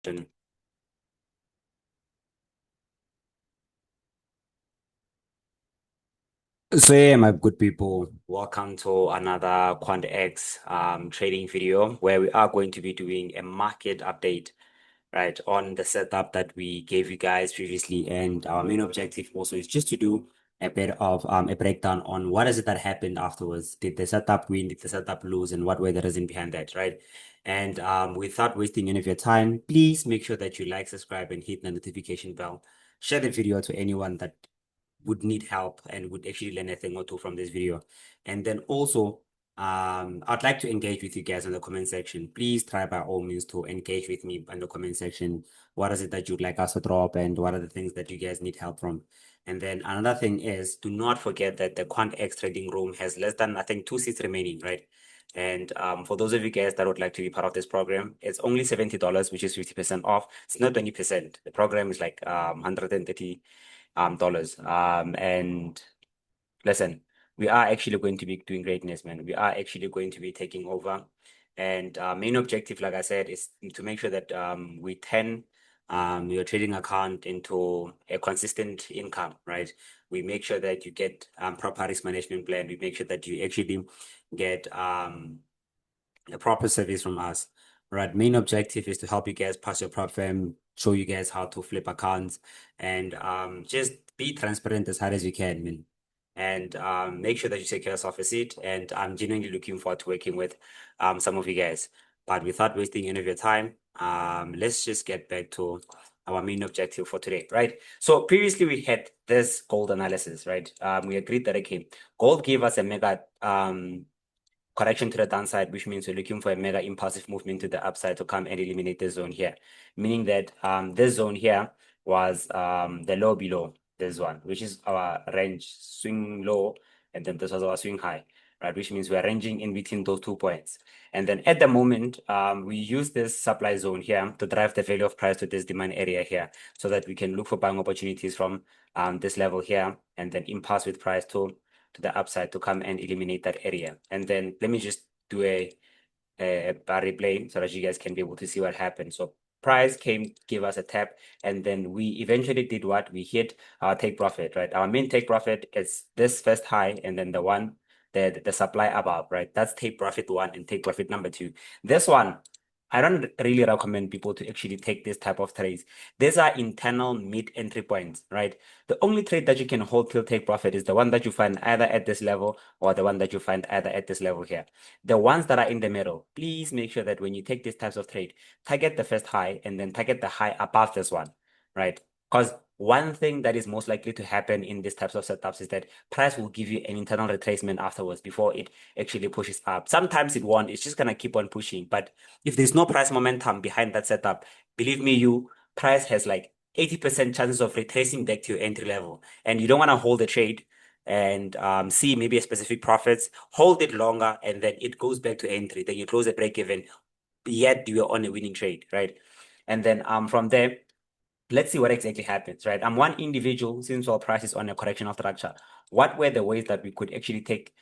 So yeah, my good people, welcome to another QuantX trading video where we are going to be doing a market update, right, on the setup that we gave you guys previously. And our main objective also is just to do a bit of a breakdown on what is it that happened afterwards. Did the setup win? Did the setup lose? And what were the reason behind that, right? And without wasting any of your time, please make sure that you like, subscribe, and hit the notification bell. Share the video to anyone that would need help and would actually learn a thing or two from this video. And then also, I'd like to engage with you guys in the comment section. Please try by all means to engage with me in the comment section. What is it that you'd like us to drop and what are the things that you guys need help from? And then another thing is, do not forget that the QuantX trading room has less than, I think, 2 seats remaining, right? And for those of you guys that would like to be part of this program, it's only $70, which is 50% off. It's not 20%. The program is like 130 dollars. And listen, we are actually going to be doing greatness, man. We are actually going to be taking over. And main objective, like I said, is to make sure that we turn your trading account into a consistent income, right? We make sure that you get proper risk management plan. We make sure that you actually get a proper service from us. Right. Main objective is to help you guys pass your prop firm, show you guys how to flip accounts, and just be transparent as hard as you can, man. And make sure that you take yourself a seat. And I'm genuinely looking forward to working with some of you guys. But without wasting any of your time, let's just get back to our main objective for today, right? So previously we had this gold analysis, right? We agreed that okay, gold gave us a mega correction to the downside, which means we're looking for a mega impulsive movement to the upside to come and eliminate the zone here. Meaning that this zone here was the low below this one, which is our range swing low, and then this was our swing high, right? Which means we're ranging in between those 2 points. And then at the moment, we use this supply zone here to drive the value of price to this demand area here so that we can look for buying opportunities from this level here and then impulse with price to the upside to come and eliminate that area. And then let me just do a bar replay so that you guys can be able to see what happened. So price came, give us a tap, and then we eventually did what? We hit our take profit, right? Our main take profit is this first high, and then the one, the supply above, right? That's take profit one and take profit number two. This one, I don't really recommend people to actually take this type of trades. These are internal mid entry points, right? The only trade that you can hold till take profit is the one that you find either at this level or the one that you find either at this level here. The ones that are in the middle, please make sure that when you take these types of trade, target the first high and then target the high above this one, right? Because one thing that is most likely to happen in these types of setups is that price will give you an internal retracement afterwards before it actually pushes up. Sometimes it won't, it's just gonna keep on pushing. But if there's no price momentum behind that setup, believe me, price has like 80% chances of retracing back to your entry level. And you don't want to hold the trade and see maybe a specific profits, hold it longer, and then it goes back to entry. Then you close the break even, yet you're on a winning trade, right? And then from there, let's see what exactly happens, right? I'm one individual since our price is on a correctional structure. What were the ways that we could actually take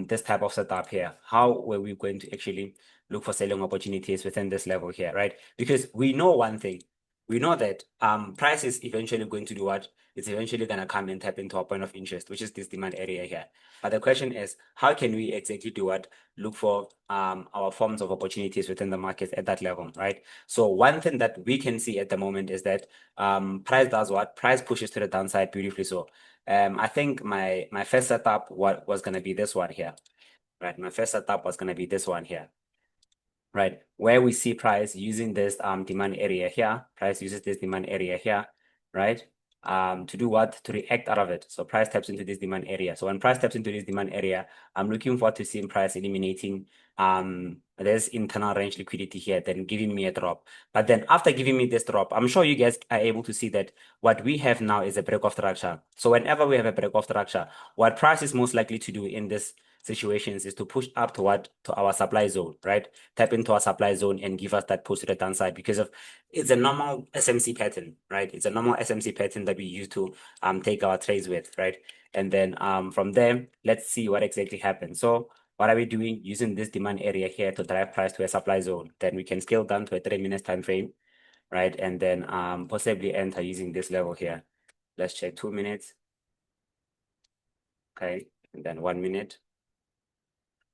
this type of setup here? How were we going to actually look for selling opportunities within this level here, right? Because we know one thing. We know that price is eventually going to do what? It's eventually going to come and tap into our point of interest, which is this demand area here. But the question is, how can we exactly do what? Look for our forms of opportunities within the market at that level, right? So one thing that we can see at the moment is that price does what? Price pushes to the downside beautifully. So I think my first setup was gonna be this one here, right? My first setup was gonna be this one here, right? Where we see price using this demand area here. Price uses this demand area here, right? To do what? To react out of it. So price taps into this demand area. So when price taps into this demand area, I'm looking forward to seeing price eliminating there's internal range liquidity here, then giving me a drop. But then after giving me this drop, I'm sure you guys are able to see that what we have now is a break of structure. So whenever we have a break of structure, what price is most likely to do in this situations is to push up to our supply zone, right? Tap into our supply zone and give us that push to the downside because of it's a normal SMC pattern, right? It's a normal SMC pattern that we use to take our trades with, right? And then from there, let's see what exactly happens. So what are we doing? Using this demand area here to drive price to a supply zone. Then we can scale down to a 3 minutes time frame. right? And then possibly enter using this level here. Let's check 2 minutes. Okay, and then 1 minute.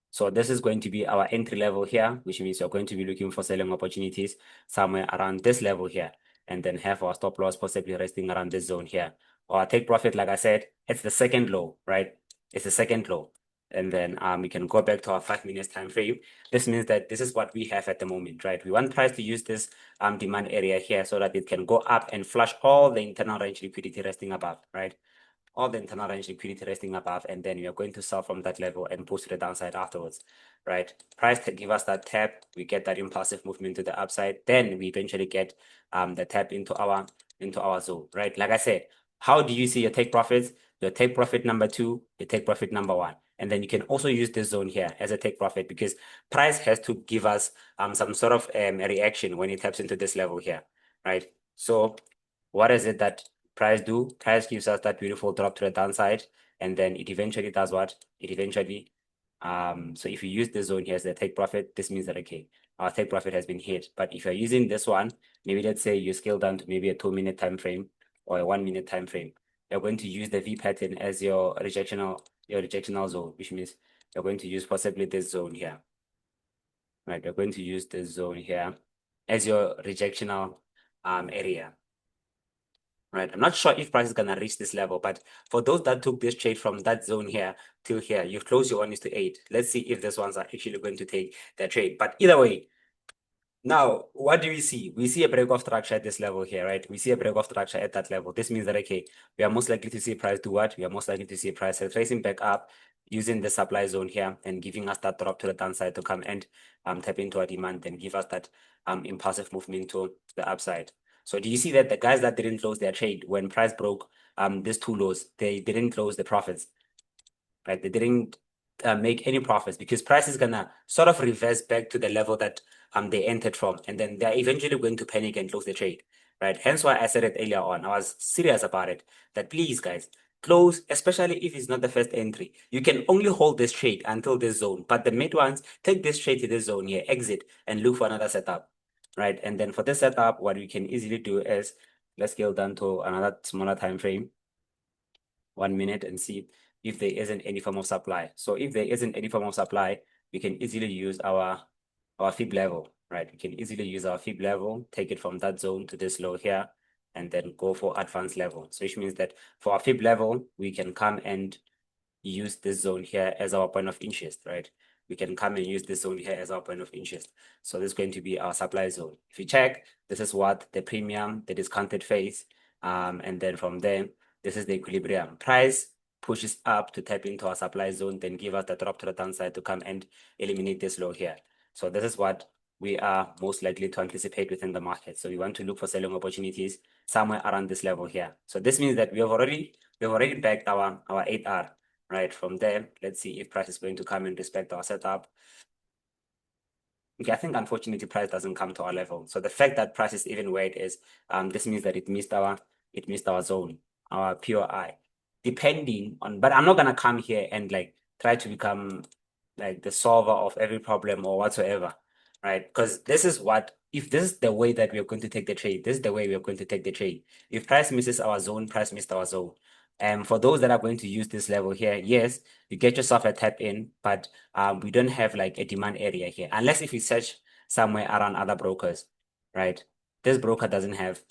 So this is going to be our entry level here, which means you're going to be looking for selling opportunities somewhere around this level here, and then have our stop loss possibly resting around this zone here. Or take profit, like I said, it's the second low, right? It's the second low. And then we can go back to our 5 minutes time frame. This means that this is what we have at the moment, right? We want price to use this demand area here so that it can go up and flush all the internal range liquidity resting above, right? All the internal range liquidity resting above, and then we are going to sell from that level and push to the downside afterwards, right? Price can give us that tap, we get that impulsive movement to the upside, then we eventually get the tap into our zone, right? Like I said, how do you see your take profits? Your take profit number 2, your take profit number 1. And then you can also use this zone here as a take profit because price has to give us some sort of a reaction when it taps into this level here, right? So what is it that price do? Price gives us that beautiful drop to the downside, and then it eventually does what? It eventually, so if you use this zone here as the take profit, this means that, okay, our take profit has been hit. But if you're using this one, maybe let's say you scale down to maybe a 2-minute time frame or a 1-minute time frame, you're going to use the V pattern as your rejectional zone, which means you're going to use possibly this zone here, right? You're going to use this zone here as your rejectional area. Right. I'm not sure if price is gonna reach this level, but for those that took this trade from that zone here till here, you've closed your 1:8. Let's see if these ones are actually going to take their trade. But either way, now what do we see? We see a break of structure at this level here, right? We see a break of structure at that level. This means that, okay, we are most likely to see price do what? We are most likely to see price retracing back up using the supply zone here and giving us that drop to the downside to come and tap into our demand and give us that impulsive movement to the upside. So do you see that the guys that didn't close their trade when price broke these two lows, they didn't close the profits, right? They didn't make any profits because price is gonna sort of reverse back to the level that they entered from, and then they're eventually going to panic and close the trade, right? Hence why I said it earlier on. I was serious about it. That please, guys, close, especially if it's not the first entry. You can only hold this trade until this zone, but the mid ones take this trade to this zone here, exit, and look for another setup, right? And then for this setup, what we can easily do is let's scale down to another smaller time frame, 1 minute, and see if there isn't any form of supply. So if there isn't any form of supply, we can easily use our fib level, right? We can easily use our fib level, take it from that zone to this low here, and then go for advanced level. So which means that for our fib level, we can come and use this zone here as our point of interest, right? We can come and use this zone here as our point of interest. So this is going to be our supply zone. If you check, this is what the premium, the discounted phase, and then from there, this is the equilibrium. Price pushes up to tap into our supply zone, then give us the drop to the downside to come and eliminate this low here. So this is what we are most likely to anticipate within the market. So we want to look for selling opportunities somewhere around this level here. So this means that we've already backed our 8R. Right, from there, let's see if price is going to come and respect our setup. Okay, I think unfortunately price doesn't come to our level. So the fact that price is even where it is, this means that it missed our zone, our POI. Depending on, but I'm not gonna come here and like try to become like the solver of every problem or whatsoever, right? Because this is what, if this is the way that we are going to take the trade, this is the way we are going to take the trade. If price misses our zone, price missed our zone. And for those that are going to use this level here, yes, you get yourself a tap in, but we don't have like a demand area here, unless if you search somewhere around other brokers, right? This broker doesn't have,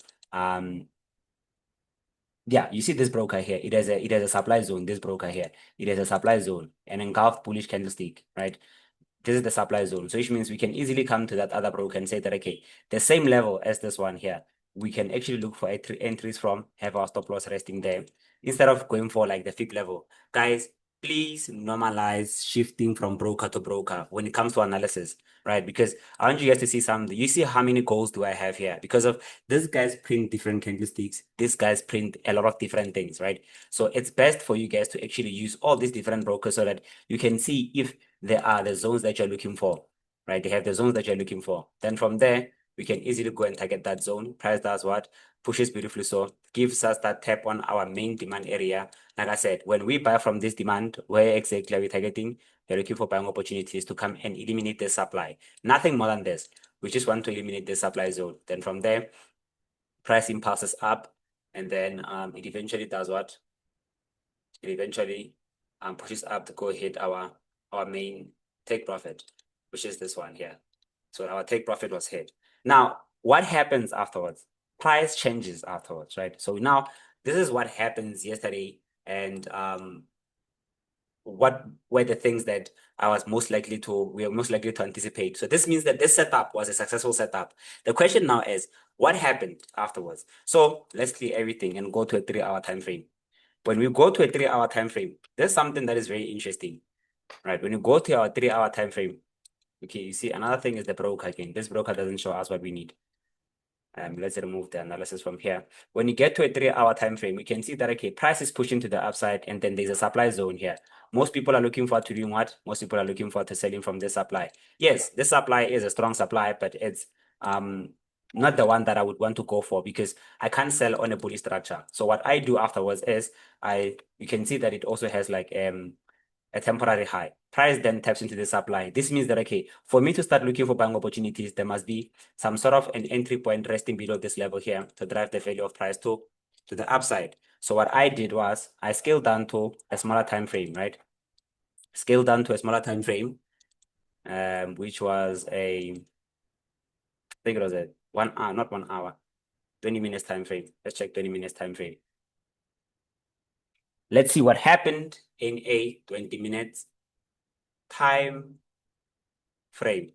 yeah, you see this broker here, it has a supply zone. This broker here, it has a supply zone, an engulfed bullish candlestick, right? This is the supply zone. So which means we can easily come to that other broker and say that, okay, the same level as this one here, we can actually look for entries from, have our stop loss resting there, instead of going for like the fib level. Guys, please normalize shifting from broker to broker when it comes to analysis, right? Because I want you guys to see something. You see how many goals do I have here? Because of these guys print different candlesticks, these guys print a lot of different things, right? So it's best for you guys to actually use all these different brokers so that you can see if there are the zones that you're looking for, right? They have the zones that you're looking for. Then from there, we can easily go and target that zone. Price does what? Pushes beautifully so, gives us that tap on our main demand area. Like I said, when we buy from this demand, where exactly are we targeting? We're looking for buying opportunities to come and eliminate the supply. Nothing more than this. We just want to eliminate the supply zone. Then from there, price impulses up, and then it eventually does what? It eventually pushes up to go hit our main take profit, which is this one here. So our take profit was hit. Now, what happens afterwards? Price changes afterwards, right? So now this is what happens yesterday, and what were the things that we were most likely to anticipate. So this means that this setup was a successful setup. The question now is, what happened afterwards? So let's clear everything and go to a 3-hour time frame. When we go to a 3-hour time frame, there's something that is very interesting, right? When you go to our 3-hour time frame, okay, you see another thing is the broker again. This broker doesn't show us what we need. Let's remove the analysis from here. When you get to a 3-hour time frame, we can see that, okay, price is pushing to the upside, and then there's a supply zone here. Most people are looking forward to doing what? Most people are looking forward to selling from this supply. Yes, this supply is a strong supply, but it's not the one that I would want to go for, because I can't sell on a bullish structure. So what I do afterwards is you can see that it also has like a temporary high. Price then taps into the supply. This means that, okay, for me to start looking for buying opportunities, there must be some sort of an entry point resting below this level here to drive the value of price to the upside. So what I did was I scaled down to a smaller time frame, right? Scaled down to a smaller time frame, which was I think it was a 1 hour, not 1 hour, 20 minutes time frame. Let's check 20 minutes time frame. Let's see what happened in a 20 minutes time frame.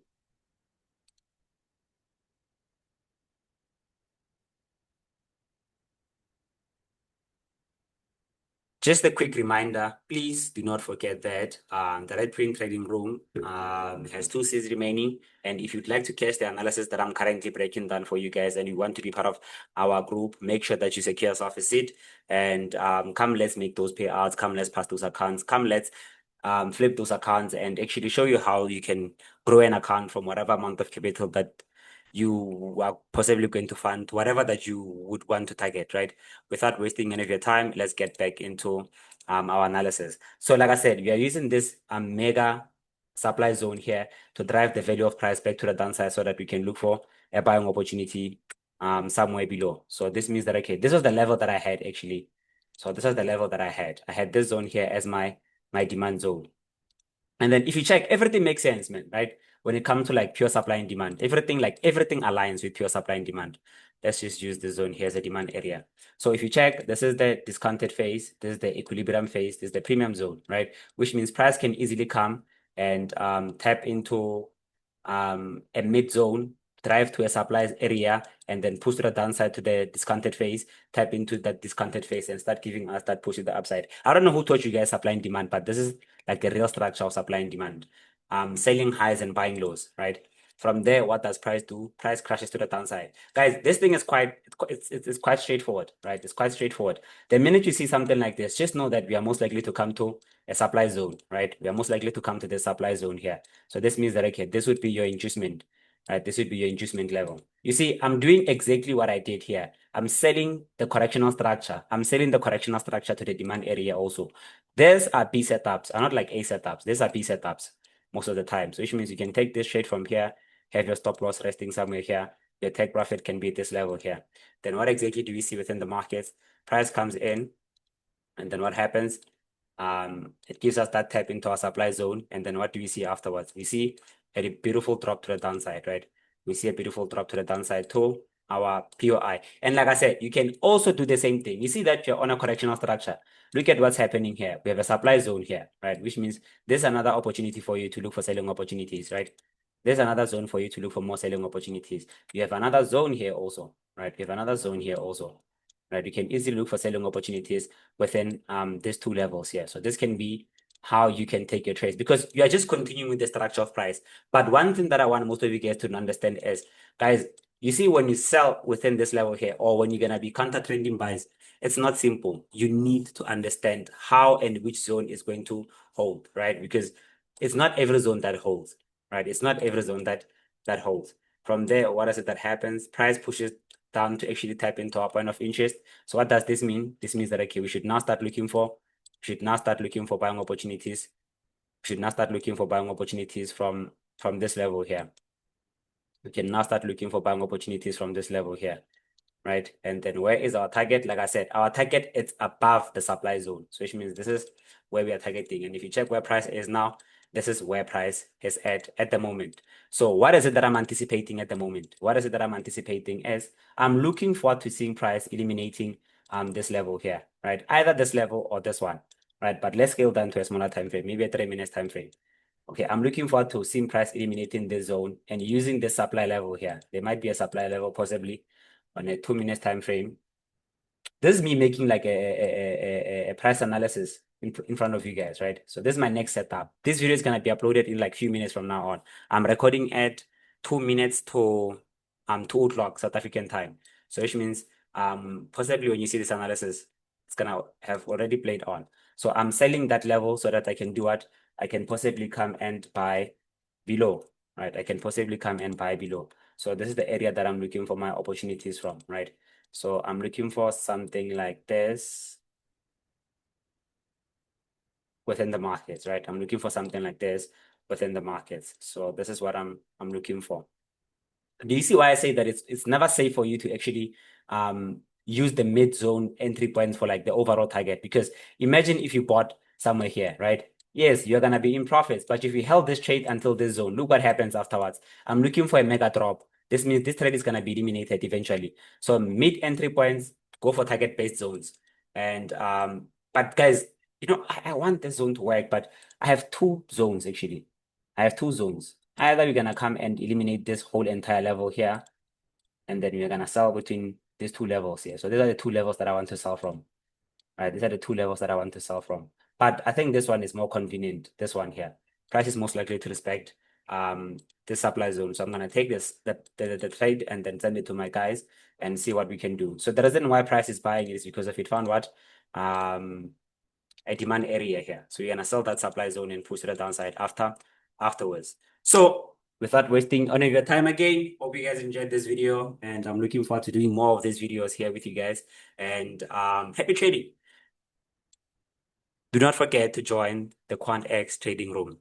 Just a quick reminder, please do not forget that the Red Print Trading Room has 2 seats remaining. And if you'd like to catch the analysis that I'm currently breaking down for you guys, and you want to be part of our group, make sure that you secure yourself a seat. And come, let's make those payouts. Come, let's pass those accounts. Come, let's flip those accounts and actually show you how you can grow an account from whatever amount of capital that you are possibly going to fund, whatever that you would want to target, right? Without wasting any of your time, let's get back into our analysis. So like I said, we are using this mega supply zone here to drive the value of price back to the downside so that we can look for a buying opportunity somewhere below. So this means that, okay, this was the level that I had actually. So this was the level that I had. I had this zone here as my demand zone. And then if you check, everything makes sense, man, right? When it comes to like pure supply and demand, everything aligns with pure supply and demand. Let's just use the zone here as a demand area. So if you check, this is the discounted phase, this is the equilibrium phase, this is the premium zone, right? Which means price can easily come and tap into a mid zone, drive to a supply area, and then push to the downside to the discounted phase, tap into that discounted phase, and start giving us that push to the upside. I don't know who taught you guys supply and demand, but this is like the real structure of supply and demand. Selling highs and buying lows, right? From there, what does price do? Price crashes to the downside. Guys, this thing is it's quite straightforward, right? It's quite straightforward. The minute you see something like this, just know that we are most likely to come to a supply zone, right? We are most likely to come to the supply zone here. So this means that, okay, this would be your inducement, right? This would be your inducement level. You see, I'm doing exactly what I did here. I'm selling the correctional structure. I'm selling the correctional structure to the demand area also. These are B setups, are not like A setups. These are B setups most of the time. So which means you can take this trade from here, have your stop loss resting somewhere here. Your take profit can be at this level here. Then what exactly do we see within the markets? Price comes in, and then what happens? It gives us that tap into our supply zone. And then what do we see afterwards? We see a beautiful drop to the downside, right? We see a beautiful drop to the downside to our POI. And like I said, you can also do the same thing. You see that you're on a correctional structure. Look at what's happening here. We have a supply zone here, right? Which means there's another opportunity for you to look for selling opportunities, right? There's another zone for you to look for more selling opportunities. You have another zone here also, right? You have another zone here also, right? You can easily look for selling opportunities within these 2 levels here. So this can be how you can take your trades, because you are just continuing with the structure of price. But one thing that I want most of you guys to understand is, guys, you see, when you sell within this level here, or when you're gonna be counter trending buys, it's not simple. You need to understand how and which zone is going to hold, right? Because it's not every zone that holds, right? It's not every zone that holds. From there, what is it that happens? Price pushes down to actually tap into our point of interest. So what does this mean? This means that, okay, we should now start looking for buying opportunities. We should now start looking for buying opportunities from this level here. We can now start looking for buying opportunities from this level here, right? And then where is our target? Like I said, our target is above the supply zone. So which means this is where we are targeting. And if you check where price is now, this is where price is at the moment. So what is it that I'm anticipating at the moment? What is it that I'm anticipating is I'm looking forward to seeing price eliminating this level here, right? Either this level or this one, right? But let's scale down to a smaller time frame, maybe a 3 minutes time frame. Okay, I'm looking forward to seeing price eliminating this zone and using the supply level here. There might be a supply level possibly on a 2 minutes time frame. This is me making like a price analysis in front of you guys, right? So this is my next setup. This video is gonna be uploaded in like few minutes from now on. I'm recording at 2 minutes to 2 o'clock South African time. So which means possibly when you see this analysis, it's gonna have already played on. So I'm selling that level so that I can do what? I can possibly come and buy below, right? I can possibly come and buy below. So this is the area that I'm looking for my opportunities from, right? So I'm looking for something like this within the markets, right? I'm looking for something like this within the markets. So this is what I'm looking for. Do you see why I say that it's never safe for you to actually use the mid zone entry points for like the overall target? Because imagine if you bought somewhere here, right? Yes, you're gonna be in profits, but if you held this trade until this zone, look what happens afterwards. I'm looking for a mega drop. This means this trade is gonna be eliminated eventually. So mid entry points, go for target-based zones. And but guys, I want this zone to work, but I have two zones actually. I have two zones. Either we're gonna come and eliminate this whole entire level here, and then we're gonna sell between these two levels here. So these are the two levels that I want to sell from. Right, these are the two levels that I want to sell from. But I think this one is more convenient, this one here. Price is most likely to respect this supply zone. So I'm gonna take the trade and then send it to my guys and see what we can do. So the reason why price is buying is because of it found what? A demand area here. So you're gonna sell that supply zone and push to the downside afterwards. So without wasting any of your time again, hope you guys enjoyed this video, and I'm looking forward to doing more of these videos here with you guys. And happy trading. Do not forget to join the QuantX trading room.